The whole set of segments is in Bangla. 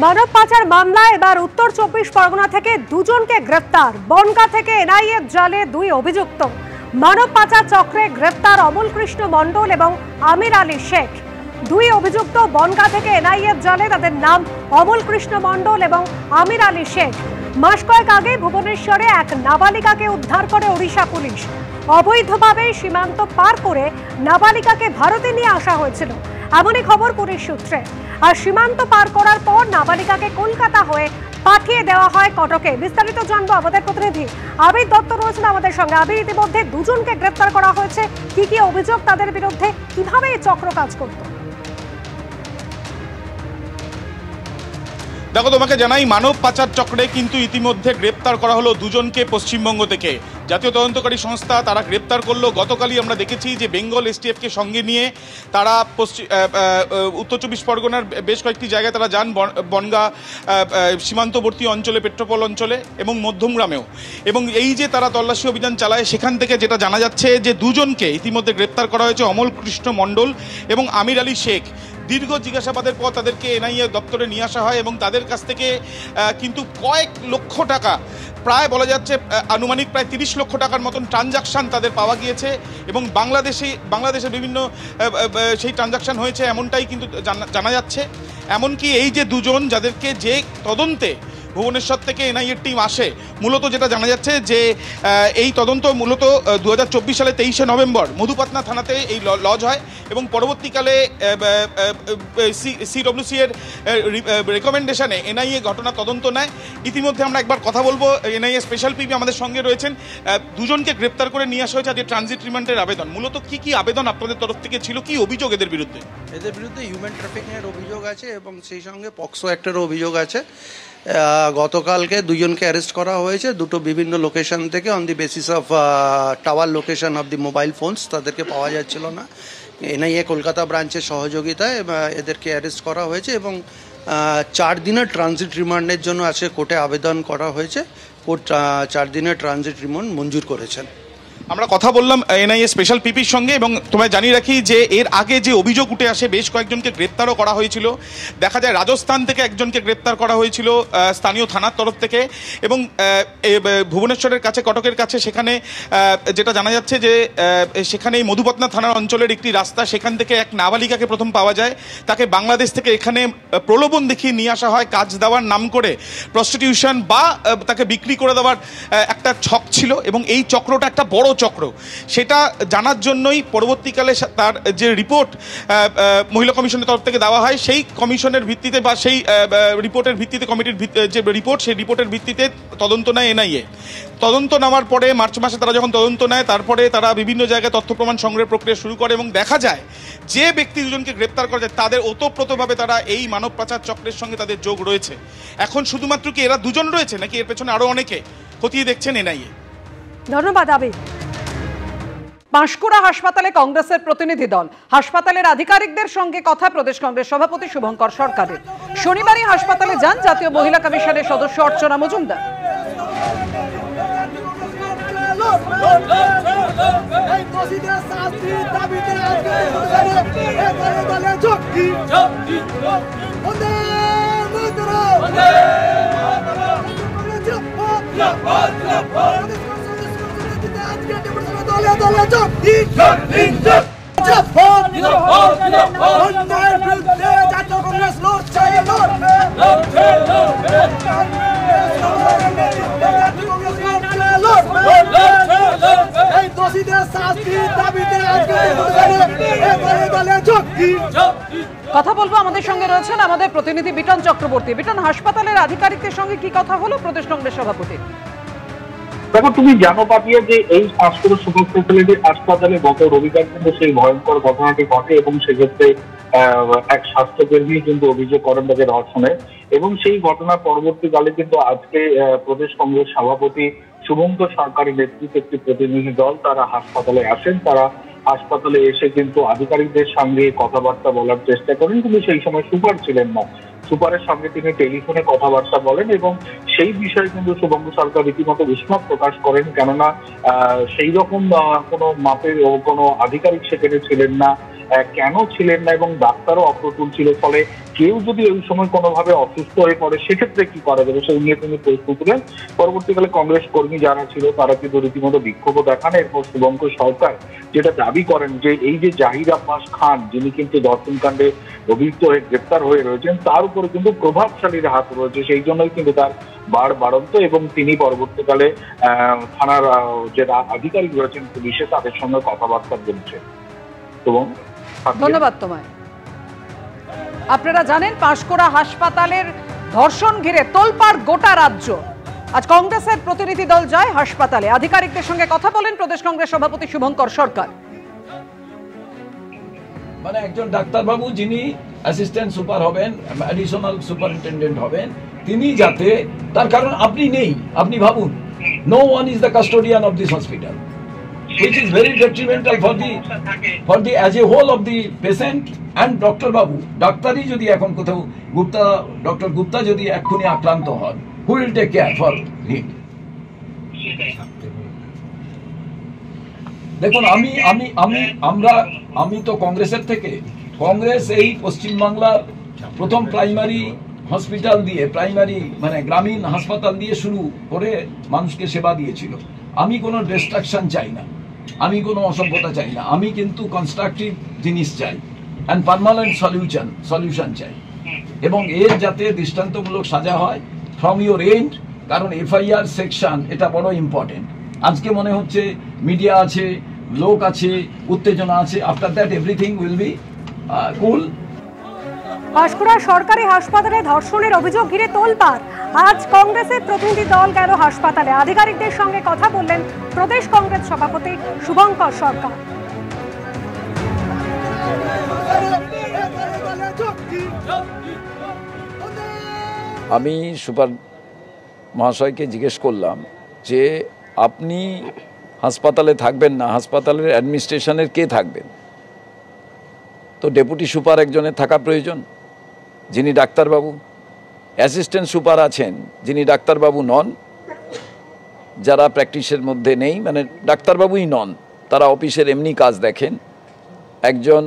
মানব পাচার মামলায় এবার উত্তর ২৪ পরগনা থেকে দুজনকে গ্রেপ্তার। বনগাঁ থেকে এনআইএর জালে দুই অভিযুক্ত। মানব পাচার চক্রে গ্রেপ্তার অমল কৃষ্ণ মণ্ডল এবং আমির আলী শেখ। দুই অভিযুক্ত বনগাঁ থেকে এনআইএর জালে, তাদের নাম অমল কৃষ্ণ মণ্ডল এবং আমির আলী শেখ। মাস কয়েক আগে ভুবনেশ্বরে এক নাবালিকাকে উদ্ধার করে ওড়িশা পুলিশ। অবৈধভাবে সীমান্ত পার করে নাবালিকাকে ভারতে নিয়ে আসা হয়েছিল, এমনই খবর পুলিশ সূত্রে। আর সীমান্ত পার করার পর নাবালিকাকে কলকাতা হয়ে পাঠিয়ে দেওয়া হয় কটকে। বিস্তারিত জানবো আমাদের প্রতিনিধি আবির দত্ত রয়েছেন আমাদের সঙ্গে। আবির, ইতিমধ্যে দুজনকে গ্রেপ্তার করা হয়েছে, কি কি অভিযোগ তাদের বিরুদ্ধে, কিভাবে এই চক্র কাজ করতো? দেখো, তোমাকে জানাই, মানব পাচার চক্রে কিন্তু ইতিমধ্যে গ্রেপ্তার করা হলো দুজনকে পশ্চিমবঙ্গ থেকে। জাতীয় তদন্তকারী সংস্থা তারা গ্রেপ্তার করলো। গতকালই আমরা দেখেছি যে বেঙ্গল এসটিএফকে সঙ্গে নিয়ে তারা উত্তর ২৪ পরগনার বেশ কয়েকটি জায়গায় তারা যান, বনগাঁ সীমান্তবর্তী অঞ্চলে, পেট্রোপল অঞ্চলে এবং মধ্যমগ্রামেও। এবং এই যে তারা তল্লাশি অভিযান চালায়, সেখান থেকে যেটা জানা যাচ্ছে যে দুজনকে ইতিমধ্যে গ্রেপ্তার করা হয়েছে, অমল কৃষ্ণ মণ্ডল এবং আমির আলী শেখ। দীর্ঘ জিজ্ঞাসাবাদের পর তাদেরকে এনআইএ দপ্তরে নিয়ে আসা হয় এবং তাদের কাছ থেকে কিন্তু কয়েক লক্ষ টাকা, প্রায় বলা যাচ্ছে আনুমানিক প্রায় ৩০ লক্ষ টাকার মতন ট্রানজাকশান তাদের পাওয়া গিয়েছে এবং বাংলাদেশে বিভিন্ন সেই ট্রানজাকশান হয়েছে, এমনটাই কিন্তু জানা যাচ্ছে। এমনকি এই যে দুজন, যাদেরকে যে তদন্তে ভুবনেশ্বর থেকে এনআইএর টিম আসে, মূলত যেটা জানা যাচ্ছে যে এই তদন্ত মূলত 2024 সালে 23শে নভেম্বর মধুপাটনা থানাতে এই লজ হয় এবং পরবর্তীকালে সিডব্লিউসি এর রেকমেন্ডেশনে এনআইএ ঘটনা তদন্ত নেয়। ইতিমধ্যে আমরা একবার কথা বলবো, এনআইএ স্পেশাল পিপি আমাদের সঙ্গে রয়েছেন। দুজনকে গ্রেপ্তার করে নিয়ে আসা হয়েছে, আজকে ট্রানজিট রিমান্ডের আবেদন। মূলত কি কি আবেদন আপনাদের তরফ থেকে ছিল, কি অভিযোগ এদের বিরুদ্ধে? এদের বিরুদ্ধে হিউম্যান ট্রাফিকিংয়ের অভিযোগ আছে এবং সেই সঙ্গে পক্সো অ্যাক্টের অভিযোগ আছে। গতকালকে দুজনকে অ্যারেস্ট করা হয়েছে দুটো বিভিন্ন লোকেশন থেকে, on the basis of tower location of the mobile phones. তাদেরকে পাওয়া যাচ্ছিল না। এনআইএ কলকাতা ব্রাঞ্চের সহযোগিতায় এদেরকে অ্যারেস্ট করা হয়েছে এবং 4 দিনের ট্রানজিট রিমান্ডের জন্য আজকে কোর্টে আবেদন করা হয়েছে। কোর্ট 4 দিনের ট্রানজিট রিমান্ড মঞ্জুর করেছেন। আমরা কথা বললাম এনআইএ স্পেশাল পিপির সঙ্গে এবং তোমায় জানিয়ে রাখি যে এর আগে যে অভিযোগ উঠে আসে, বেশ কয়েকজনকে গ্রেপ্তারও করা হয়েছিল। দেখা যায় রাজস্থান থেকে একজনকে গ্রেপ্তার করা হয়েছিল স্থানীয় থানার তরফ থেকে এবং ভুবনেশ্বরের কাছে, কটকের কাছে, সেখানে যেটা জানা যাচ্ছে যে সেখানে এই মধুপাটনা থানার অঞ্চলের একটি রাস্তা, সেখান থেকে এক নাবালিকাকে প্রথম পাওয়া যায়। তাকে বাংলাদেশ থেকে এখানে প্রলোভন দেখিয়ে নিয়ে আসা হয়, কাজ দেওয়ার নাম করে প্রস্টিটিউশন বা তাকে বিক্রি করে দেওয়ার একটা ছক ছিল এবং এই চক্রটা একটা বড় চক্র। সেটা জানার জন্যই পরবর্তীকালে তার যে রিপোর্ট মহিলা কমিশনের তরফ থেকে দেওয়া হয়, সেই কমিশনের ভিত্তিতে বা সেই রিপোর্টের ভিত্তিতে, কমিটির যে রিপোর্ট, সেই রিপোর্টের ভিত্তিতে তদন্ত নেয় এনআইএ। তদন্ত নেওয়ার পরে মার্চ মাসে তারা যখন তদন্ত নেয়, তারপরে তারা বিভিন্ন জায়গায় তথ্য প্রমাণ সংগ্রহের প্রক্রিয়া শুরু করে এবং দেখা যায় যে ব্যক্তি দুজনকে গ্রেপ্তার করা যায়, তাদের ওতপ্রোতভাবে তারা এই মানব পাচার চক্রের সঙ্গে তাদের যোগ রয়েছে। এখন শুধুমাত্র কি এরা দুজন রয়েছে, নাকি এর পেছনে আরো অনেকে খতিয়ে দেখছেন এনআইএ? ধন্যবাদ আবির। পাঁশকুড়া হাসপাতালে কংগ্রেসের প্রতিনিধি দল, হাসপাতালের আধিকারিকদের সঙ্গে কথা প্রদেশ কংগ্রেস সভাপতি শুভঙ্কর সরকারের। শনিবারই হাসপাতালে যান জাতীয় মহিলা কমিশনের সদস্য অর্চনা মজুমদার। কথা বলবো, আমাদের সঙ্গে রয়েছেন আমাদের প্রতিনিধি বিটন চক্রবর্তী। বিটন, হাসপাতালের আধিকারিকদের সঙ্গে কি কথা হলো প্রদেশ কংগ্রেস সভাপতি? দেখো, তুমি জানো পাঠিয়ে যে এই পাঁশকুড়া সুপার স্পেশালিটি হাসপাতালে গত রবিবার কিন্তু সেই ভয়ঙ্কর ঘটনাটি ঘটে এবং সেক্ষেত্রে এক স্বাস্থ্যকর্মী কিন্তু অভিযোগ করেন তাদের ধর্ষণে এবং সেই ঘটনার পরবর্তীকালে কিন্তু আজকে প্রদেশ কংগ্রেস সভাপতি শুভঙ্কর সরকারের নেতৃত্বে একটি প্রতিনিধি দল তারা হাসপাতালে আসেন। তারা হাসপাতালে এসে কিন্তু আধিকারিকদের সঙ্গে কথাবার্তা বলার চেষ্টা করেন, কিন্তু সেই সময় সুপার ছিলেন না। সুপারের সঙ্গে তিনি টেলিফোনে কথাবার্তা বলেন এবং সেই বিষয়ে কিন্তু শুভঙ্কর সরকার রীতিমতো উষ্মা প্রকাশ করেন, কেননা সেই রকম কোনো মাপের কোনো আধিকারিক সেখানে ছিলেন না। কেন ছিলেন না, এবং ডাক্তারও অপ্রতুল ছিল, ফলে কেউ যদি ওই সময় কোনোভাবে অসুস্থ হয়ে পড়ে সেক্ষেত্রে কি করা যাবে সেই নিয়ে তিনি প্রশ্ন তুলেন। পরবর্তীকালে কংগ্রেস কর্মী যারা ছিল তারা কিন্তু রীতিমতো বিক্ষোভ দেখান। এরপর শুভঙ্কর সরকার যেটা দাবি করেন যে এই যে জাহির আব্বাস খান, যিনি কিন্তু ধর্ষণ কাণ্ডে অভিযুক্ত হয়ে গ্রেপ্তার হয়ে রয়েছেন, তার উপরে কিন্তু প্রভাবশালীর হাত রয়েছে, সেই জন্যই কিন্তু তার বাড়ন্ত, এবং তিনি পরবর্তীকালে থানার যে আধিকারিক রয়েছেন পুলিশে তাদের সঙ্গে কথাবার্তা বলছেন। এবং ধন্যবাদ তোমায়। আপনারা জানেন পাঁশকুড়া হাসপাতালের ধর্ষণ ঘিরে তোলপাড় গোটা রাজ্য। আজ কংগ্রেসের প্রতিনিধি দল যায় হাসপাতালে, আধিকারিকদের সঙ্গে কথা বলেন প্রদেশ কংগ্রেস সভাপতি শুভঙ্কর সরকার। মানে একজন ডাক্তারবাবু যিনি অ্যাসিস্ট্যান্ট সুপার হবেন, অ্যাডিশনাল সুপারিনটেন্ডেন্ট হবেন, তিনি যাতে, তার কারণ আপনি নেই, আপনি ভাবুন, no one is the custodian of this hospital, which is very detrimental for the as a whole of the patient and Dr. Babu. ডাক্তারই যদি এখন কোথাও ডক্টর গুপ্তা যদি এক্ষুনি আক্রান্ত হন, who will take care for him? দেখুন, আমি তো কংগ্রেসের থেকে, কংগ্রেস এই পশ্চিমবাংলার প্রথম প্রাইমারি হসপিটাল দিয়ে, প্রাইমারি মানে গ্রামীণ হাসপাতাল দিয়ে শুরু করে মানুষকে সেবা দিয়েছিল। আমি কোনো ডিস্ট্রাকশন চাই না, আমি কোনো অসভ্যতা চাই না, আমি কিন্তু কনস্ট্রাকটিভ জিনিস চাই অ্যান্ড পার্মানেন্ট সলিউশন চাই, এবং এর যাতে দৃষ্টান্তমূলক সাজা হয় ফ্রম ইউর এন্ড, কারণ এফআইআর সেকশন এটা বড় ইম্পর্টেন্ট। আজকে মনে হচ্ছে মিডিয়া আছে, লোক আছে, উত্তেজনা আছে, after that everything will be কুল। পাঁশকুড়া সরকারি হাসপাতালে ধর্ষণের অভিযোগ ঘিরে তোলপাড়। আজ কংগ্রেসের প্রতিনিধি দল গেল হাসপাতালে, আধিকারিকদের সঙ্গে কথা বললেন প্রদেশ কংগ্রেস সভাপতি শুভঙ্কর সরকার। আমি সুপার মহাশয়কে জিজ্ঞেস করলাম যে আপনি হাসপাতালে থাকবেন না, হাসপাতালের অ্যাডমিনিস্ট্রেশনের কে থাকবেন? তো ডেপুটি সুপার একজনের থাকা প্রয়োজন, যিনি ডাক্তারবাবু। অ্যাসিস্ট্যান্ট সুপার আছেন যিনি ডাক্তারবাবু নন, যারা প্র্যাকটিসের মধ্যে নেই, মানে ডাক্তারবাবুই নন, তারা অফিসের এমনি কাজ দেখেন। একজন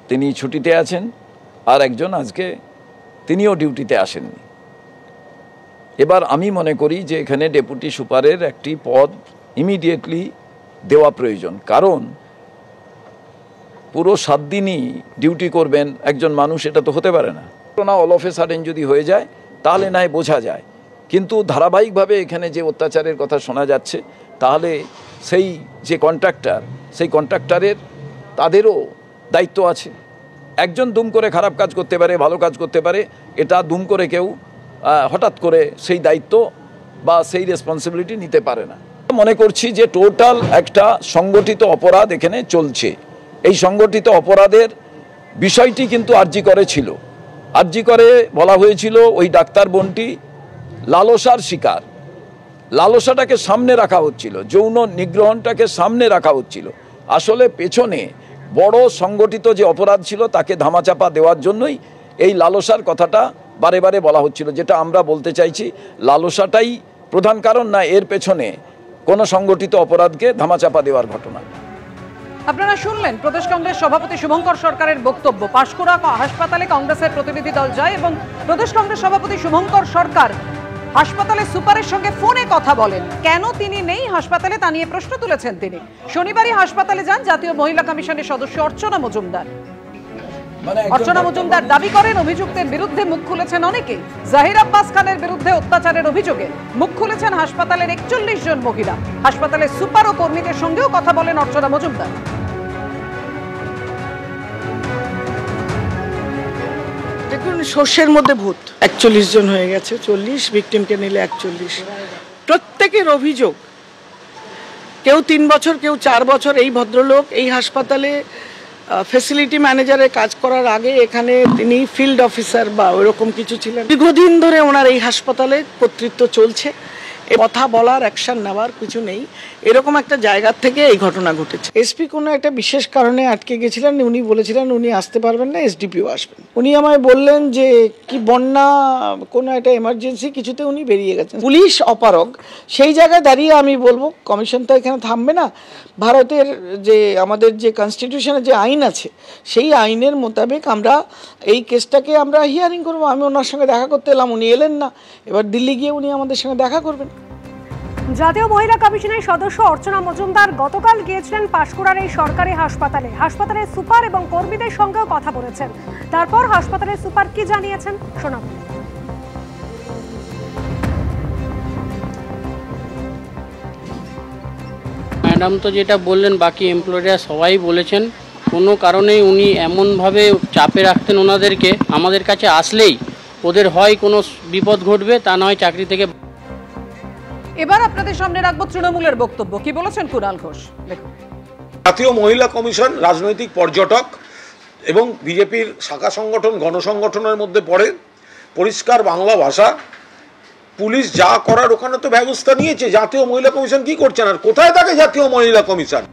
তিনি ছুটিতে আছেন, আর একজন আজকে তিনিও ডিউটিতে আসেননি। এবার আমি মনে করি যে এখানে ডেপুটি সুপারের একটি পদ ইমিডিয়েটলি দেওয়া প্রয়োজন, কারণ পুরো 7 দিনই ডিউটি করবেন একজন মানুষ, এটা তো হতে পারে না। অল অফ এ সাডেন যদি হয়ে যায় তাহলে নয় বোঝা যায়, কিন্তু ধারাবাহিকভাবে এখানে যে অত্যাচারের কথা শোনা যাচ্ছে, তাহলে সেই যে কন্ট্রাক্টর, সেই কন্ট্রাক্টরের তাদেরও দায়িত্ব আছে। একজন দুম করে খারাপ কাজ করতে পারে, ভালো কাজ করতে পারে, এটা দুম করে কেউ হঠাৎ করে সেই দায়িত্ব বা সেই রেসপন্সিবিলিটি নিতে পারে না। মনে করছি যে টোটাল একটা সংগঠিত অপরাধ এখানে চলছে। এই সংগঠিত অপরাধের বিষয়টি কিন্তু আরজি করে ছিল। আরজি করে বলা হয়েছিল ওই ডাক্তার বোনটি লালসার শিকার, লালসাটাকে সামনে রাখা হচ্ছিল, যৌন নিগ্রহণটাকে সামনে রাখা হচ্ছিল। আসলে পেছনে বড় সংগঠিত যে অপরাধ ছিল তাকে ধামাচাপা দেওয়ার জন্যই এই লালসার কথাটা বারে বারে বলা হচ্ছিল, যেটা আমরা বলতে চাইছি লালসাটাই প্রধান কারণ, না এর পেছনে কোনো সংগঠিত অপরাধকে ধামাচাপা দেওয়ার ঘটনা। আপনারা শুনলেন প্রদেশ কংগ্রেস সভাপতি শুভঙ্কর সরকারের বক্তব্য। পাঁশকুড়া হাসপাতালে কংগ্রেসের প্রতিনিধি দল যায় এবং প্রদেশ কংগ্রেস সভাপতি শুভঙ্কর সরকার হাসপাতালে সুপারের সঙ্গে ফোনে কথা বলেন। কেন তিনি নেই হাসপাতালে তা নিয়ে প্রশ্ন তুলেছেন তিনি। শনিবারই হাসপাতালে যান জাতীয় মহিলা কমিশনের সদস্য অর্চনা মজুমদার। অর্চনা মজুমদার দাবি করেন অভিযুক্তের বিরুদ্ধে মুখ খুলেছেন অনেকেই। জাহির আব্বাস খানের বিরুদ্ধে অত্যাচারের অভিযোগে মুখ খুলেছেন হাসপাতালের 41 জন মহিলা। হাসপাতালের সুপার ও কর্মীদের সঙ্গেও কথা বলেন অর্চনা মজুমদার। দেখুন, শস্যের মধ্যে ভূত। 41 জন হয়ে গেছে, 40 ভিকটিমকে নিলে 41। প্রত্যেকের অভিযোগ, কেউ 3 বছর, কেউ 4 বছর। এই ভদ্রলোক এই হাসপাতালে ফ্যাসিলিটি ম্যানেজারের কাজ করার আগে এখানে তিনি ফিল্ড অফিসার বা ওইরকম কিছু ছিলেন। দীর্ঘদিন ধরে ওনার এই হাসপাতালে কর্তৃত্ব চলছে কথা বলার, অ্যাকশন নেওয়ার কিছু নেই, এরকম একটা জায়গা থেকে এই ঘটনা ঘটেছে। এসপি কোনো একটা বিশেষ কারণে আটকে গেছিলেন, উনি বলেছিলেন উনি আসতে পারবেন না, এসডিপিও আসবেন। উনি আমায় বললেন যে কি বন্যা, কোনো একটা এমার্জেন্সি কিছুতে উনি বেরিয়ে গেছেন। পুলিশ অপারগ, সেই জায়গায় দাঁড়িয়ে আমি বলবো কমিশন তো এখানে থামবে না। ভারতের যে আমাদের যে কনস্টিটিউশনের যে আইন আছে সেই আইনের মোতাবেক আমরা এই কেসটাকে আমরা হিয়ারিং করবো। আমি ওনার সঙ্গে দেখা করতে এলাম, উনি এলেন না, এবার দিল্লি গিয়ে উনি আমাদের সঙ্গে দেখা করবেন। জাতীয় মহিলা কমিশনের সদস্য অর্চনা মজুমদার গতকাল গিয়েছিলেন পাঁশকুড়ার এই সরকারি হাসপাতালে। হাসপাতালের সুপার এবং কর্মীদের সঙ্গেও কথা বলেছেন। তারপর হাসপাতালের সুপার কি জানিয়েছেন শোনাবো। ম্যাডাম তো যেটা বললেন বাকি এমপ্লয়িরা সবাই বলেছেন, কোনো কারণেই উনি এমনভাবে চাপে রাখতেন ওনাদেরকে, আমাদের কাছে আসলেই ওদের হয় কোনো বিপদ ঘটবে, তা নয় চাকরি থেকে। এবার আপনাদের সামনে রাখবো তৃণমূলের বক্তব্য, কি বলেছেন কুণাল ঘোষ দেখুন। জাতীয় মহিলা কমিশন রাজনৈতিক পর্যটক এবং বিজেপির শাখা সংগঠন, গণসংগঠনের মধ্যে পড়ে। পরিষ্কার বাংলা ভাষা, পুলিশ যা করার ওখানে তো ব্যবস্থা নিয়েছে। জাতীয় মহিলা কমিশন কি করছেন আর কোথায় থাকে জাতীয় মহিলা কমিশন?